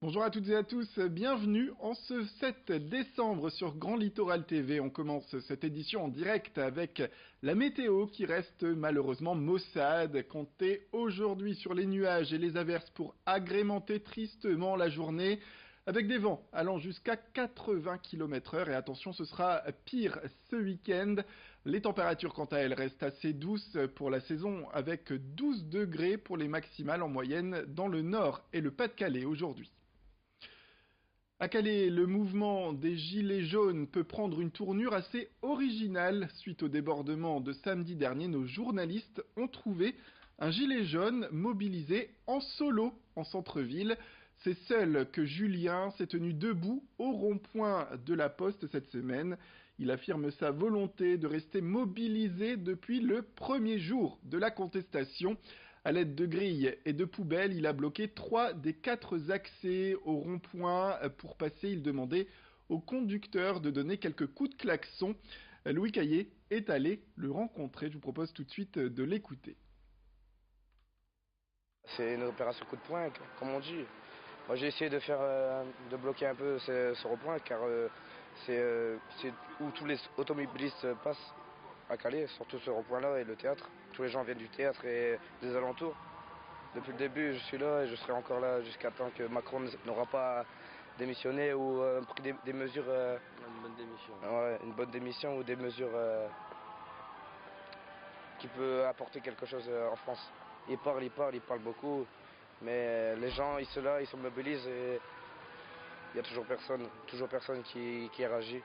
Bonjour à toutes et à tous, bienvenue en ce 7 décembre sur Grand Littoral TV. On commence cette édition en direct avec la météo qui reste malheureusement maussade. Comptez aujourd'hui sur les nuages et les averses pour agrémenter tristement la journée avec des vents allant jusqu'à 80 km/h. Et attention, ce sera pire ce week-end. Les températures quant à elles restent assez douces pour la saison avec 12 degrés pour les maximales en moyenne dans le nord et le Pas-de-Calais aujourd'hui. À Calais, le mouvement des Gilets jaunes peut prendre une tournure assez originale. Suite au débordement de samedi dernier, nos journalistes ont trouvé un gilet jaune mobilisé en solo en centre-ville. C'est seul que Julien s'est tenu debout au rond-point de la Poste cette semaine. Il affirme sa volonté de rester mobilisé depuis le premier jour de la contestation. À l'aide de grilles et de poubelles, il a bloqué 3 des 4 accès au rond-point. Pour passer, il demandait au conducteur de donner quelques coups de klaxon. Louis Caillé est allé le rencontrer. Je vous propose tout de suite de l'écouter. C'est une opération coup de poing, comme on dit. Moi j'ai essayé de bloquer un peu ce rond-point car c'est où tous les automobilistes passent à Calais, surtout ce rond-point-là et le théâtre. Tous les gens viennent du théâtre et des alentours. Depuis le début je suis là et je serai encore là jusqu'à temps que Macron n'aura pas démissionné ou pris des mesures... Une bonne démission. Ouais, une bonne démission ou des mesures qui peut apporter quelque chose en France. Il parle beaucoup, mais les gens, ils sont là, ils se mobilisent et il y a toujours personne qui réagit.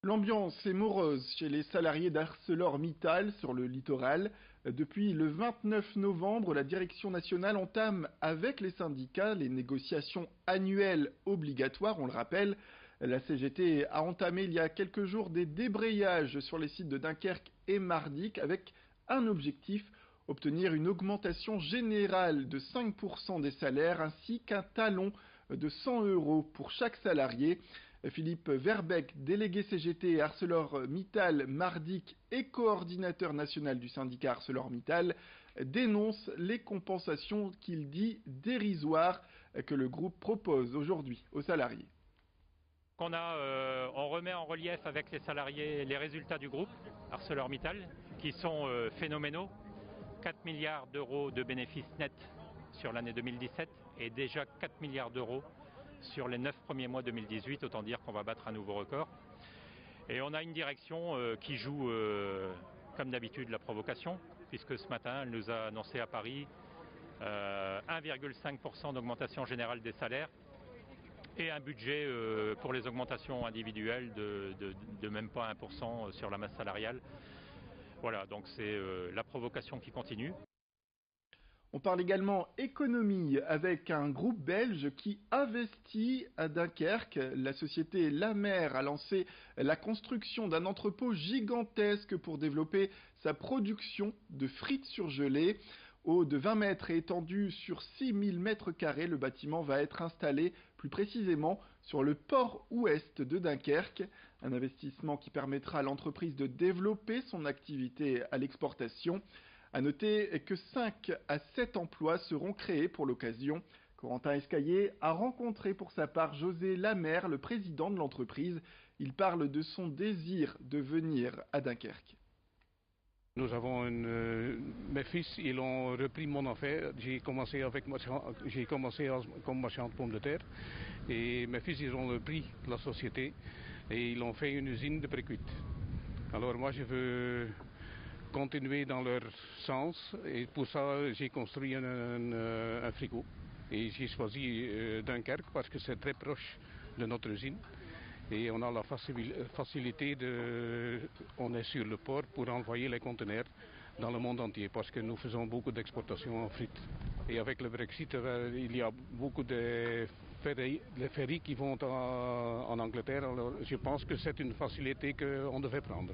L'ambiance est morose chez les salariés d'ArcelorMittal sur le littoral. Depuis le 29 novembre, la direction nationale entame avec les syndicats les négociations annuelles obligatoires, on le rappelle. La CGT a entamé il y a quelques jours des débrayages sur les sites de Dunkerque et Mardic avec un objectif, obtenir une augmentation générale de 5% des salaires ainsi qu'un talon de 100 € pour chaque salarié. Philippe Verbeek, délégué CGT ArcelorMittal Mardic et coordinateur national du syndicat ArcelorMittal, dénonce les compensations qu'il dit dérisoires que le groupe propose aujourd'hui aux salariés. On remet en relief avec les salariés les résultats du groupe ArcelorMittal qui sont phénoménaux. 4 milliards d'euros de bénéfices nets sur l'année 2017 et déjà 4 milliards d'euros sur les 9 premiers mois 2018, autant dire qu'on va battre un nouveau record. Et on a une direction qui joue comme d'habitude la provocation, puisque ce matin elle nous a annoncé à Paris 1,5% d'augmentation générale des salaires et un budget pour les augmentations individuelles de même pas 1% sur la masse salariale. Voilà, donc c'est la provocation qui continue. On parle également économie avec un groupe belge qui investit à Dunkerque. La société La Mer a lancé la construction d'un entrepôt gigantesque pour développer sa production de frites surgelées. Haut de 20 mètres et étendu sur 6000 mètres carrés, le bâtiment va être installé plus précisément sur le port ouest de Dunkerque. Un investissement qui permettra à l'entreprise de développer son activité à l'exportation. A noter que 5 à 7 emplois seront créés pour l'occasion. Corentin Escaillé a rencontré pour sa part José Lamer, le président de l'entreprise. Il parle de son désir de venir à Dunkerque. Nous avons mes fils, ils ont repris mon affaire. J'ai commencé comme marchand de pommes de terre. Et mes fils, ils ont repris la société et ils ont fait une usine de précuite. Alors moi, je veux continuer dans leur sens et pour ça j'ai construit un frigo et j'ai choisi Dunkerque parce que c'est très proche de notre usine et on a la facilité on est sur le port pour envoyer les conteneurs dans le monde entier parce que nous faisons beaucoup d'exportations en frites et avec le Brexit il y a beaucoup de ferries qui vont en Angleterre, alors je pense que c'est une facilité qu'on devait prendre.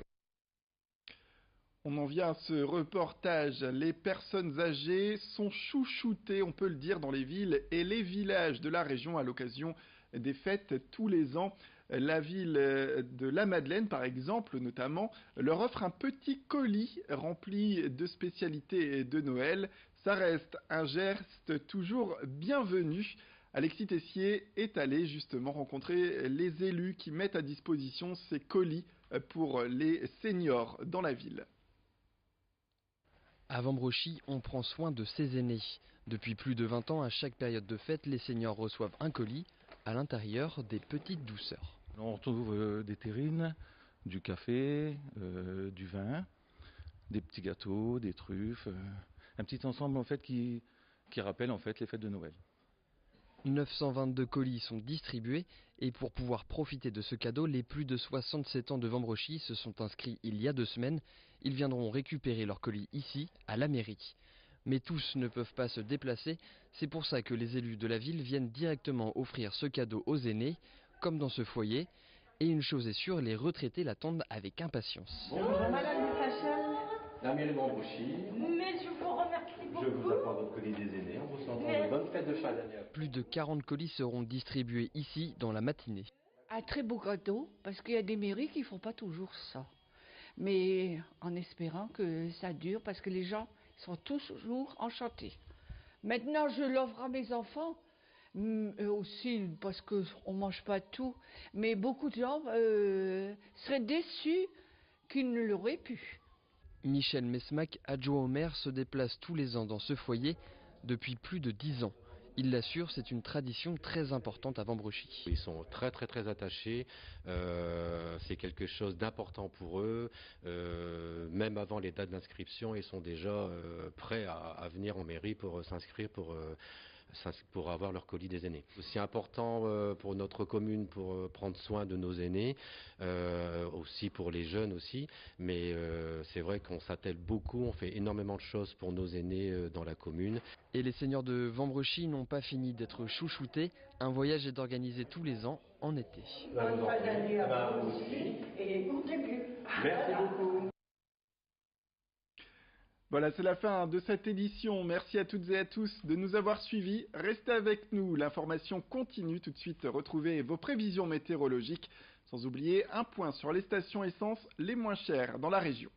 On en vient à ce reportage. Les personnes âgées sont chouchoutées, on peut le dire, dans les villes et les villages de la région à l'occasion des fêtes tous les ans. La ville de La Madeleine, par exemple, notamment, leur offre un petit colis rempli de spécialités de Noël. ça reste un geste toujours bienvenu. Alexis Tessier est allé justement rencontrer les élus qui mettent à disposition ces colis pour les seniors dans la ville. À Vambrochy, on prend soin de ses aînés. Depuis plus de 20 ans, à chaque période de fête, les seniors reçoivent un colis, à l'intérieur des petites douceurs. On retrouve des terrines, du café, du vin, des petits gâteaux, des truffes, un petit ensemble en fait qui rappelle en fait les fêtes de Noël. 922 colis sont distribués et pour pouvoir profiter de ce cadeau, les plus de 67 ans de Vambrochy se sont inscrits il y a 2 semaines. Ils viendront récupérer leurs colis ici, à la mairie. Mais tous ne peuvent pas se déplacer, c'est pour ça que les élus de la ville viennent directement offrir ce cadeau aux aînés, comme dans ce foyer. Et une chose est sûre, les retraités l'attendent avec impatience. Bonjour Madame Lutachel. La mairie de Vambrochy. Mais je vous remercie beaucoup. Je vous apporte votre colis des aînés en vous souhaitant de bonnes fêtes de fin d'année. Plus de 40 colis seront distribués ici dans la matinée. Un très beau cadeau, parce qu'il y a des mairies qui ne font pas toujours ça. Mais en espérant que ça dure, parce que les gens sont toujours enchantés. Maintenant, je l'offre à mes enfants, eux aussi, parce qu'on ne mange pas tout. Mais beaucoup de gens seraient déçus qu'ils ne l'auraient pu. Michel Mesmac, adjoint au maire, se déplace tous les ans dans ce foyer depuis plus de 10 ans. Il l'assure, c'est une tradition très importante à Vambrochy. Ils sont très attachés, c'est quelque chose d'important pour eux, même avant les dates d'inscription, ils sont déjà prêts à venir en mairie pour s'inscrire pour avoir leur colis des aînés. Aussi important pour notre commune pour prendre soin de nos aînés, aussi pour les jeunes aussi, mais c'est vrai qu'on s'attelle beaucoup, on fait énormément de choses pour nos aînés dans la commune. Et les seniors de Vambrochy n'ont pas fini d'être chouchoutés, un voyage est organisé tous les ans en été. Bonne fin d'année à vous aussi et bon début. Merci beaucoup. Voilà, c'est la fin de cette édition. Merci à toutes et à tous de nous avoir suivis. Restez avec nous, l'information continue. Tout de suite, retrouvez vos prévisions météorologiques. Sans oublier un point sur les stations essence les moins chères dans la région.